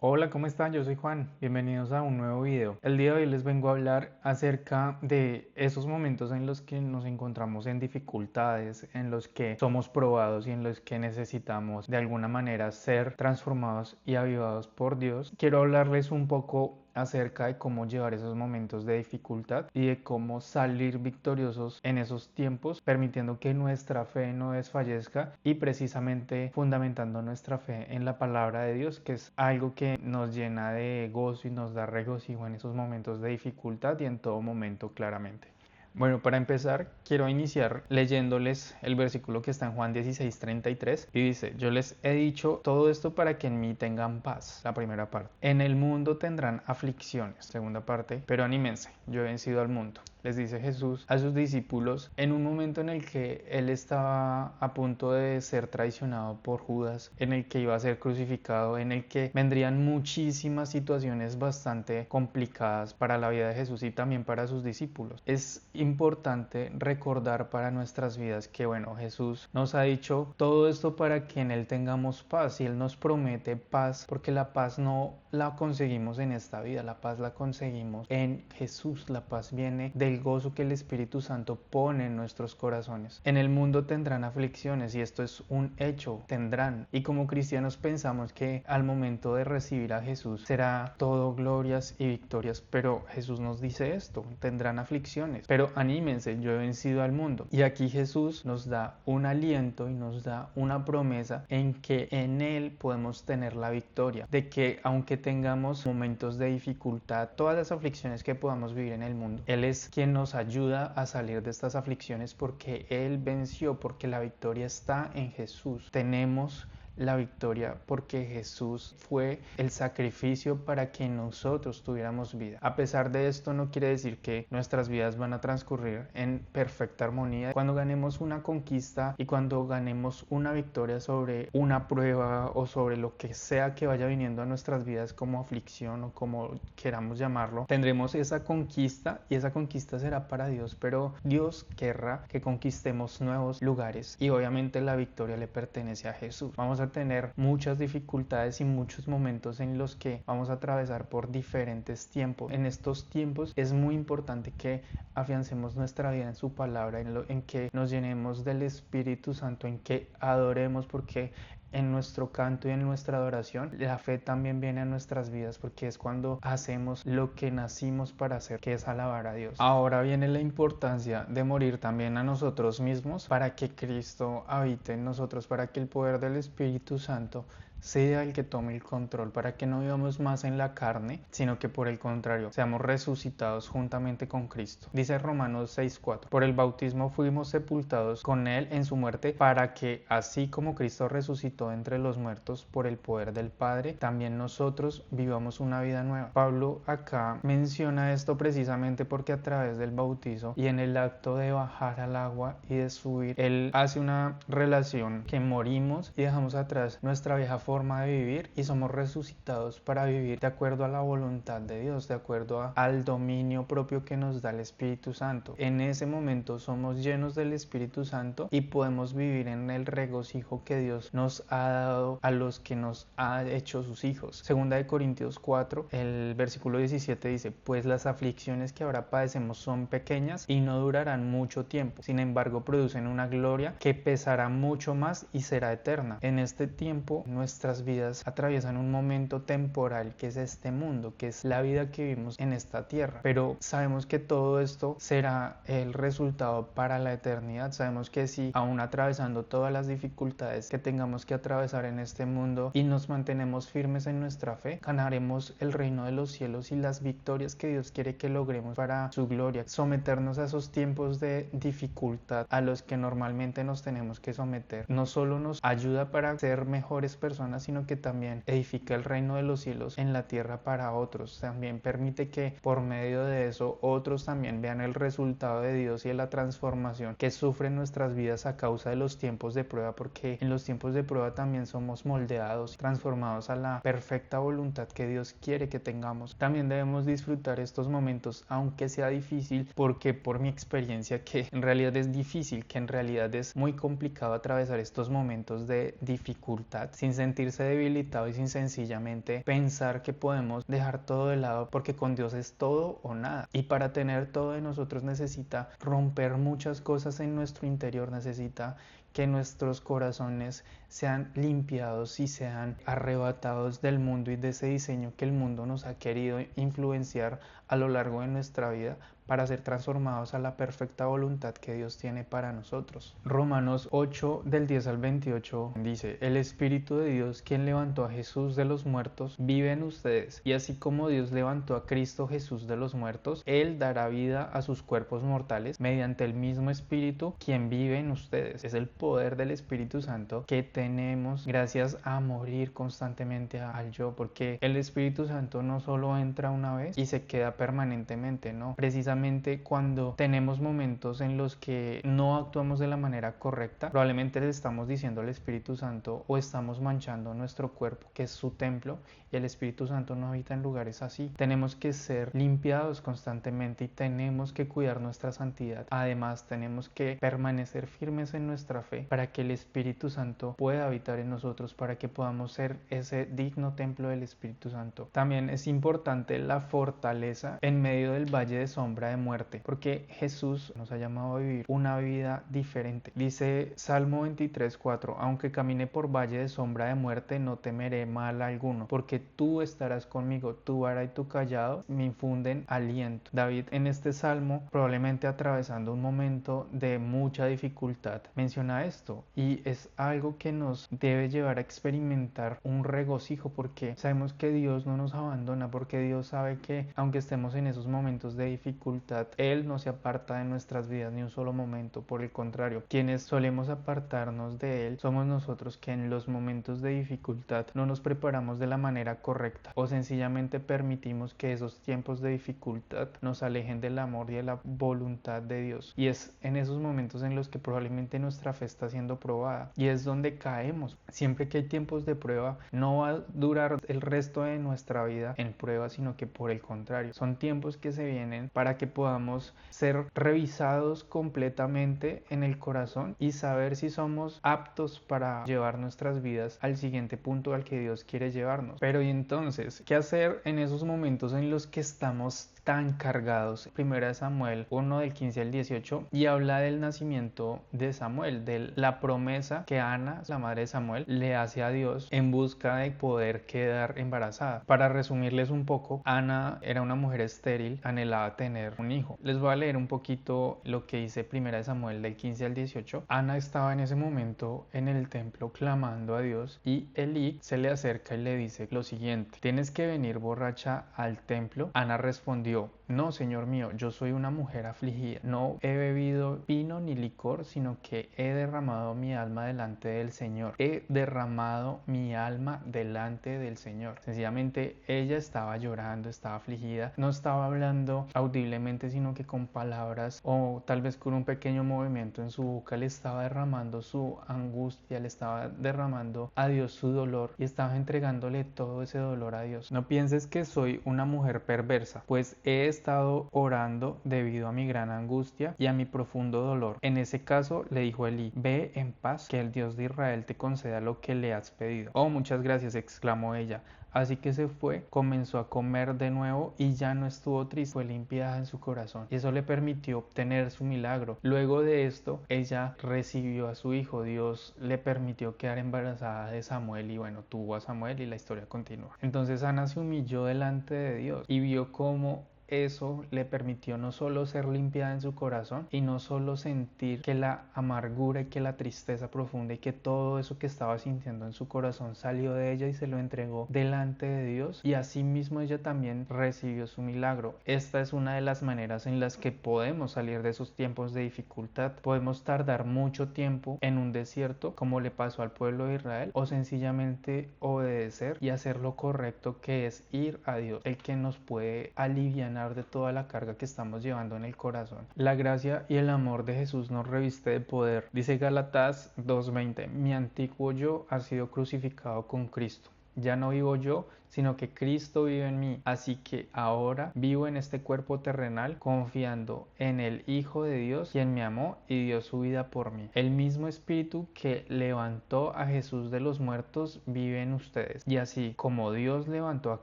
Hola, ¿cómo están? Yo soy Juan. Bienvenidos a un nuevo video. El día de hoy les vengo a hablar acerca de esos momentos en los que nos encontramos en dificultades, en los que somos probados y en los que necesitamos de alguna manera ser transformados y avivados por Dios. Quiero hablarles un poco acerca de cómo llevar esos momentos de dificultad y de cómo salir victoriosos en esos tiempos, permitiendo que nuestra fe no desfallezca y precisamente fundamentando nuestra fe en la palabra de Dios, que es algo que nos llena de gozo y nos da regocijo en esos momentos de dificultad y en todo momento claramente. Bueno, para empezar, quiero iniciar leyéndoles el versículo que está en Juan 16:33 y dice: Yo les he dicho todo esto para que en mí tengan paz. La primera parte. En el mundo tendrán aflicciones. Segunda parte. Pero anímense, yo he vencido al mundo. Les dice Jesús a sus discípulos en un momento en el que él estaba a punto de ser traicionado por Judas, en el que iba a ser crucificado, en el que vendrían muchísimas situaciones bastante complicadas para la vida de Jesús y también para sus discípulos. Es importante recordar para nuestras vidas que, bueno, Jesús nos ha dicho todo esto para que en él tengamos paz, y él nos promete paz, porque la paz no la conseguimos en esta vida, la paz la conseguimos en Jesús. La paz viene del gozo que el Espíritu Santo pone en nuestros corazones. En el mundo tendrán aflicciones, y esto es un hecho, tendrán. Y como cristianos pensamos que al momento de recibir a Jesús será todo glorias y victorias, pero Jesús nos dice esto: tendrán aflicciones, pero anímense, yo he vencido al mundo. Y aquí Jesús nos da un aliento y nos da una promesa en que en él podemos tener la victoria, de que aunque tengamos momentos de dificultad, todas las aflicciones que podamos vivir en el mundo, él es quien nos ayuda a salir de estas aflicciones, porque él venció, porque la victoria está en Jesús. Tenemos la victoria porque Jesús fue el sacrificio para que nosotros tuviéramos vida. A pesar de esto, no quiere decir que nuestras vidas van a transcurrir en perfecta armonía. Cuando ganemos una conquista y cuando ganemos una victoria sobre una prueba o sobre lo que sea que vaya viniendo a nuestras vidas como aflicción o como queramos llamarlo, tendremos esa conquista, y esa conquista será para Dios, pero Dios querrá que conquistemos nuevos lugares, y obviamente la victoria le pertenece a Jesús. Vamos a tener muchas dificultades y muchos momentos en los que vamos a atravesar por diferentes tiempos. En estos tiempos es muy importante que afiancemos nuestra vida en su palabra, en que nos llenemos del Espíritu Santo, en que adoremos, porque en nuestro canto y en nuestra adoración la fe también viene a nuestras vidas, porque es cuando hacemos lo que nacimos para hacer, que es alabar a Dios. Ahora viene la importancia de morir también a nosotros mismos para que Cristo habite en nosotros, para que el poder del Espíritu Santo sea el que tome el control, para que no vivamos más en la carne, sino que por el contrario seamos resucitados juntamente con Cristo. Dice Romanos 6:4: por el bautismo fuimos sepultados con él en su muerte, para que así como Cristo resucitó entre los muertos por el poder del Padre, también nosotros vivamos una vida nueva. Pablo acá menciona esto precisamente porque a través del bautizo y en el acto de bajar al agua y de subir, él hace una relación que morimos y dejamos atrás nuestra vieja forma de vivir y somos resucitados para vivir de acuerdo a la voluntad de Dios, de acuerdo al dominio propio que nos da el Espíritu Santo. En ese momento somos llenos del Espíritu Santo y podemos vivir en el regocijo que Dios nos ha dado a los que nos ha hecho sus hijos. Segunda de Corintios 4, el versículo 17 dice: pues las aflicciones que ahora padecemos son pequeñas y no durarán mucho tiempo, sin embargo producen una gloria que pesará mucho más y será eterna. En este tiempo nuestras vidas atraviesan un momento temporal, que es este mundo, que es la vida que vivimos en esta tierra, pero sabemos que todo esto será el resultado para la eternidad. Sabemos que si aún atravesando todas las dificultades que tengamos que atravesar en este mundo y nos mantenemos firmes en nuestra fe, ganaremos el reino de los cielos y las victorias que Dios quiere que logremos para su gloria. Someternos a esos tiempos de dificultad a los que normalmente nos tenemos que someter no solo nos ayuda para ser mejores personas, sino que también edifica el reino de los cielos en la tierra para otros. También permite que por medio de eso otros también vean el resultado de Dios y de la transformación que sufren nuestras vidas a causa de los tiempos de prueba, porque en los tiempos de prueba también somos moldeados, transformados a la perfecta voluntad que Dios quiere que tengamos. También debemos disfrutar estos momentos, aunque sea difícil, porque por mi experiencia que en realidad es difícil, que en realidad es muy complicado atravesar estos momentos de dificultad sin sentir sentirse debilitado y sin sencillamente pensar que podemos dejar todo de lado porque con Dios es todo o nada. Y para tener todo de nosotros necesita romper muchas cosas en nuestro interior, necesita que nuestros corazones sean limpiados y sean arrebatados del mundo y de ese diseño que el mundo nos ha querido influenciar a lo largo de nuestra vida para ser transformados a la perfecta voluntad que Dios tiene para nosotros. Romanos 8 del 10 al 28 dice: el Espíritu de Dios, quien levantó a Jesús de los muertos, vive en ustedes, y así como Dios levantó a Cristo Jesús de los muertos, Él dará vida a sus cuerpos mortales mediante el mismo Espíritu quien vive en ustedes. Es el poder del Espíritu Santo que tenemos gracias a morir constantemente al yo, porque el Espíritu Santo no solo entra una vez y se queda permanentemente, no, precisamente cuando tenemos momentos en los que no actuamos de la manera correcta, probablemente le estamos diciendo al Espíritu Santo o estamos manchando nuestro cuerpo, que es su templo, y el Espíritu Santo no habita en lugares así. Tenemos que ser limpiados constantemente y tenemos que cuidar nuestra santidad. Además, tenemos que permanecer firmes en nuestra fe para que el Espíritu Santo pueda habitar en nosotros, para que podamos ser ese digno templo del Espíritu Santo. También es importante la fortaleza en medio del valle de sombra de muerte, porque Jesús nos ha llamado a vivir una vida diferente. Dice Salmo 23:4: aunque camine por valle de sombra de muerte, no temeré mal alguno, porque tú estarás conmigo, tu vara y tu callado me infunden aliento. David, en este salmo, probablemente atravesando un momento de mucha dificultad, menciona esto, y es algo que nos debe llevar a experimentar un regocijo, porque sabemos que Dios no nos abandona, porque Dios sabe que aunque estemos en esos momentos de dificultad, Él no se aparta de nuestras vidas ni un solo momento. Por el contrario, quienes solemos apartarnos de Él somos nosotros, que en los momentos de dificultad no nos preparamos de la manera correcta o sencillamente permitimos que esos tiempos de dificultad nos alejen del amor y de la voluntad de Dios. Y es en esos momentos en los que probablemente nuestra fe está siendo probada, y es donde caemos. Siempre que hay tiempos de prueba, no va a durar el resto de nuestra vida en prueba, sino que por el contrario, son tiempos que se vienen para que podamos ser revisados completamente en el corazón y saber si somos aptos para llevar nuestras vidas al siguiente punto al que Dios quiere llevarnos. Pero ¿y entonces qué hacer en esos momentos en los que estamos tan cargados? Primera de Samuel 1 del 15 al 18 y habla del nacimiento de Samuel, de la promesa que Ana, la madre de Samuel, le hace a Dios en busca de poder quedar embarazada. Para resumirles un poco, Ana era una mujer estéril, anhelaba tener un hijo. Les voy a leer un poquito lo que dice Primera de Samuel del 15 al 18. Ana estaba en ese momento en el templo clamando a Dios, y Elí se le acerca y le dice lo siguiente: ¿tienes que venir borracha al templo? Ana respondió: no, señor mío, yo soy una mujer afligida. No he bebido vino ni licor, sino que he derramado mi alma delante del Señor. He derramado mi alma delante del Señor. Sencillamente ella estaba llorando, estaba afligida. No estaba hablando audiblemente, sino que con palabras o tal vez con un pequeño movimiento en su boca le estaba derramando su angustia, le estaba derramando a Dios su dolor y estaba entregándole todo ese dolor a Dios. No pienses que soy una mujer perversa, pues he estado orando debido a mi gran angustia y a mi profundo dolor. En ese caso, le dijo Elí: ve en paz, que el Dios de Israel te conceda lo que le has pedido. Oh, muchas gracias, exclamó ella. Así que se fue, comenzó a comer de nuevo y ya no estuvo triste, fue limpiada en su corazón. Y eso le permitió obtener su milagro. Luego de esto, ella recibió a su hijo. Dios le permitió quedar embarazada de Samuel y bueno, tuvo a Samuel y la historia continúa. Entonces Ana se humilló delante de Dios y vio cómo eso le permitió no solo ser limpiada en su corazón y no solo sentir que la amargura y que la tristeza profunda y que todo eso que estaba sintiendo en su corazón salió de ella y se lo entregó delante de Dios, y asimismo ella también recibió su milagro. Esta es una de las maneras en las que podemos salir de esos tiempos de dificultad. Podemos tardar mucho tiempo en un desierto, como le pasó al pueblo de Israel, o sencillamente obedecer y hacer lo correcto, que es ir a Dios, el que nos puede aliviar de toda la carga que estamos llevando en el corazón. La gracia y el amor de Jesús nos reviste de poder. Dice Gálatas 2:20: mi antiguo yo ha sido crucificado con Cristo. Ya no vivo yo, sino que Cristo vive en mí. Así que ahora vivo en este cuerpo terrenal confiando en el Hijo de Dios, quien me amó y dio su vida por mí. El mismo Espíritu que levantó a Jesús de los muertos vive en ustedes. Y así como Dios levantó a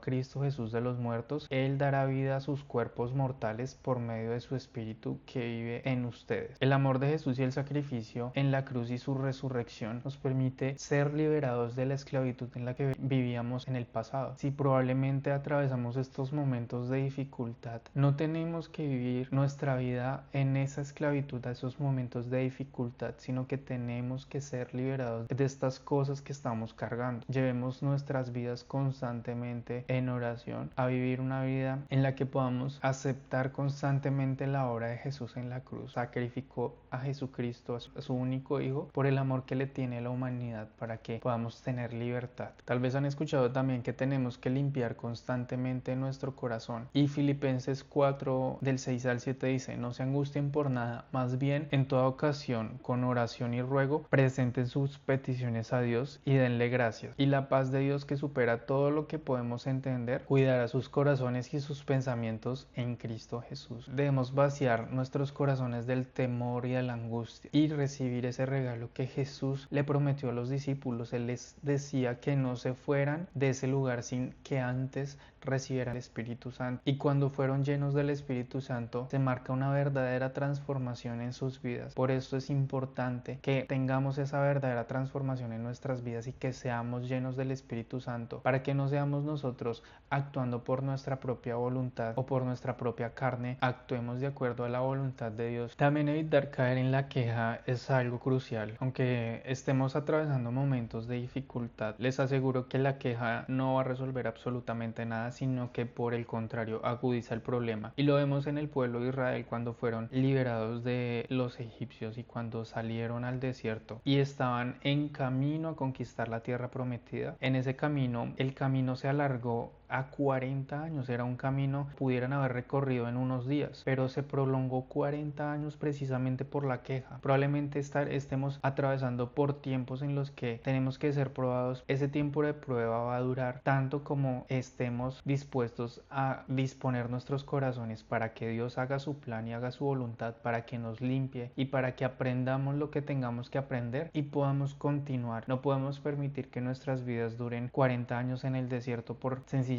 Cristo Jesús de los muertos, Él dará vida a sus cuerpos mortales por medio de su Espíritu que vive en ustedes. El amor de Jesús y el sacrificio en la cruz y su resurrección nos permite ser liberados de la esclavitud en la que vivíamos en el pasado. Si probablemente atravesamos estos momentos de dificultad, no tenemos que vivir nuestra vida en esa esclavitud, a esos momentos de dificultad, sino que tenemos que ser liberados de estas cosas que estamos cargando. Llevemos nuestras vidas constantemente en oración, a vivir una vida en la que podamos aceptar constantemente la obra de Jesús en la cruz. Sacrificó a Jesucristo, a su único Hijo, por el amor que le tiene a la humanidad, para que podamos tener libertad. Tal vez han escuchado también que tenemos que limpiar constantemente nuestro corazón, y Filipenses 4 del 6 al 7 dice: no se angustien por nada, más bien en toda ocasión con oración y ruego presenten sus peticiones a Dios y denle gracias, y la paz de Dios, que supera todo lo que podemos entender, cuidará sus corazones y sus pensamientos en Cristo Jesús. Debemos vaciar nuestros corazones del temor y de la angustia y recibir ese regalo que Jesús le prometió a los discípulos. Él les decía que no se fueran de ese lugar sin que antes recibieran el Espíritu Santo, y cuando fueron llenos del Espíritu Santo se marca una verdadera transformación en sus vidas. Por eso es importante que tengamos esa verdadera transformación en nuestras vidas y que seamos llenos del Espíritu Santo, para que no seamos nosotros actuando por nuestra propia voluntad o por nuestra propia carne, actuemos de acuerdo a la voluntad de Dios. También evitar caer en la queja es algo crucial. Aunque estemos atravesando momentos de dificultad, les aseguro que la queja no va a resolver absolutamente nada, sino que por el contrario agudiza el problema. Y lo vemos en el pueblo de Israel cuando fueron liberados de los egipcios y cuando salieron al desierto y estaban en camino a conquistar la tierra prometida. En ese camino, el camino se alargó a 40 años. Era un camino que pudieran haber recorrido en unos días, pero se prolongó 40 años precisamente por la queja. Probablemente estemos atravesando por tiempos en los que tenemos que ser probados. Ese tiempo de prueba va a durar tanto como estemos dispuestos a disponer nuestros corazones para que Dios haga su plan y haga su voluntad, para que nos limpie y para que aprendamos lo que tengamos que aprender y podamos continuar. No podemos permitir que nuestras vidas duren 40 años en el desierto por sencillamente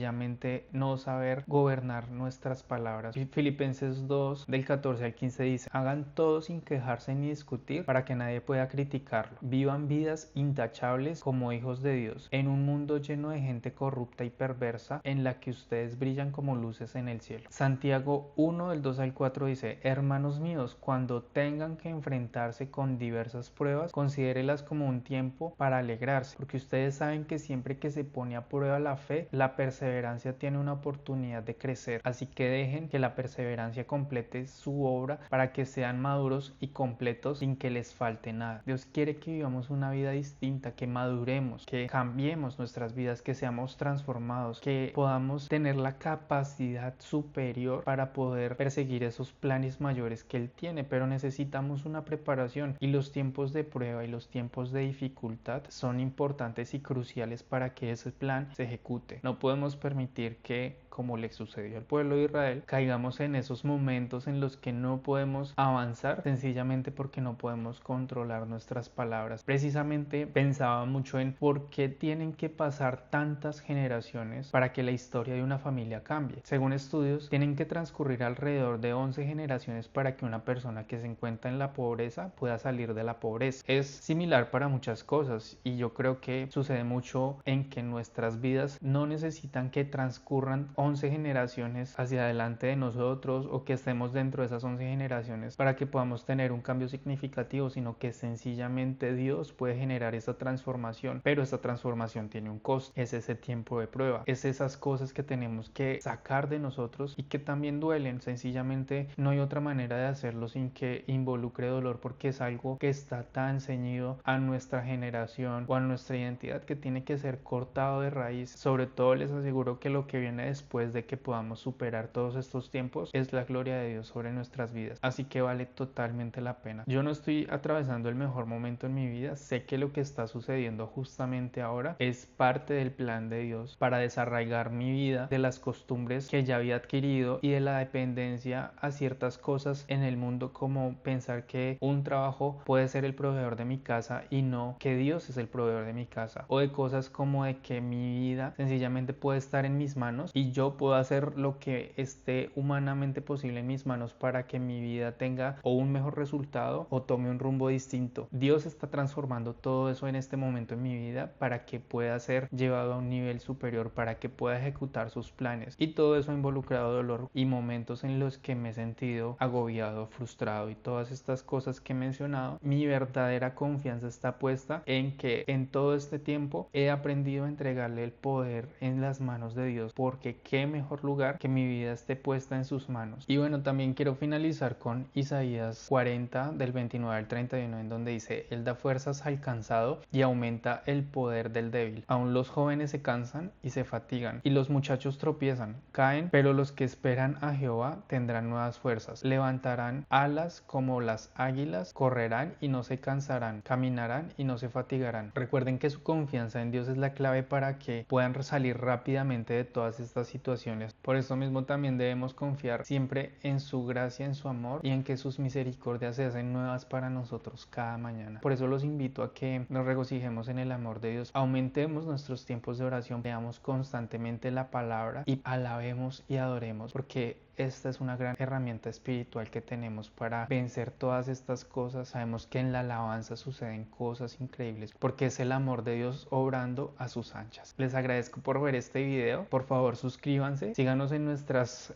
no saber gobernar nuestras palabras. Filipenses 2 del 14 al 15 dice: hagan todo sin quejarse ni discutir, para que nadie pueda criticarlo. Vivan vidas intachables como hijos de Dios, en un mundo lleno de gente corrupta y perversa, en la que ustedes brillan como luces en el cielo. Santiago 1 del 2 al 4 dice: hermanos míos, cuando tengan que enfrentarse con diversas pruebas, considérelas como un tiempo para alegrarse, porque ustedes saben que siempre que se pone a prueba la fe, la perseverancia tiene una oportunidad de crecer. Así que dejen que la perseverancia complete su obra, para que sean maduros y completos sin que les falte nada. Dios quiere que vivamos una vida distinta, que maduremos, que cambiemos nuestras vidas, que seamos transformados, que podamos tener la capacidad superior para poder perseguir esos planes mayores que Él tiene. Pero necesitamos una preparación, y los tiempos de prueba y los tiempos de dificultad son importantes y cruciales para que ese plan se ejecute. No podemos permitir que, como le sucedió al pueblo de Israel, caigamos en esos momentos en los que no podemos avanzar sencillamente porque no podemos controlar nuestras palabras. Precisamente pensaba mucho en por qué tienen que pasar tantas generaciones para que la historia de una familia cambie. Según estudios, tienen que transcurrir alrededor de 11 generaciones para que una persona que se encuentra en la pobreza pueda salir de la pobreza. Es similar para muchas cosas, y yo creo que sucede mucho en que nuestras vidas no necesitan que transcurran 11 generaciones hacia adelante de nosotros, o que estemos dentro de esas 11 generaciones para que podamos tener un cambio significativo, sino que sencillamente Dios puede generar esa transformación, pero esa transformación tiene un costo. Es ese tiempo de prueba, es esas cosas que tenemos que sacar de nosotros y que también duelen. Sencillamente no hay otra manera de hacerlo sin que involucre dolor, porque es algo que está tan ceñido a nuestra generación o a nuestra identidad que tiene que ser cortado de raíz. Sobre todo les aseguro que lo que viene después después de que podamos superar todos estos tiempos es la gloria de Dios sobre nuestras vidas. Así que vale totalmente la pena. Yo no estoy atravesando el mejor momento en mi vida, sé que lo que está sucediendo justamente ahora es parte del plan de Dios para desarraigar mi vida de las costumbres que ya había adquirido y de la dependencia a ciertas cosas en el mundo, como pensar que un trabajo puede ser el proveedor de mi casa y no que Dios es el proveedor de mi casa, o de cosas como de que mi vida sencillamente puede estar en mis manos y yo puedo hacer lo que esté humanamente posible en mis manos para que mi vida tenga o un mejor resultado o tome un rumbo distinto. Dios está transformando todo eso en este momento en mi vida para que pueda ser llevado a un nivel superior, para que pueda ejecutar sus planes, y todo eso ha involucrado dolor y momentos en los que me he sentido agobiado, frustrado y todas estas cosas que he mencionado. Mi verdadera confianza está puesta en que en todo este tiempo he aprendido a entregarle el poder en las manos de Dios, porque qué mejor lugar que mi vida esté puesta en sus manos. Y bueno, también quiero finalizar con Isaías 40 del 29 al 31, en donde dice: Él da fuerzas al cansado y aumenta el poder del débil. Aún los jóvenes se cansan y se fatigan, y los muchachos tropiezan, caen, pero los que esperan a Jehová tendrán nuevas fuerzas, levantarán alas como las águilas, correrán y no se cansarán, caminarán y no se fatigarán. Recuerden que su confianza en Dios es la clave para que puedan salir rápidamente de todas estas situaciones. Por eso mismo también debemos confiar siempre en su gracia, en su amor, y en que sus misericordias se hacen nuevas para nosotros cada mañana. Por eso los invito a que nos regocijemos en el amor de Dios, aumentemos nuestros tiempos de oración, veamos constantemente la palabra y alabemos y adoremos, porque esta es una gran herramienta espiritual que tenemos para vencer todas estas cosas. Sabemos que en la alabanza suceden cosas increíbles, porque es el amor de Dios obrando a sus anchas. Les agradezco por ver este video. Por favor, suscríbanse, síganos en nuestras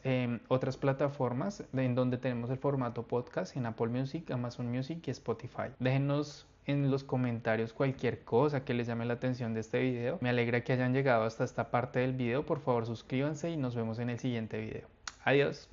otras plataformas en donde tenemos el formato podcast, en Apple Music, Amazon Music y Spotify. Déjenos en los comentarios cualquier cosa que les llame la atención de este video. Me alegra que hayan llegado hasta esta parte del video. Por favor, suscríbanse y nos vemos en el siguiente video. Adiós.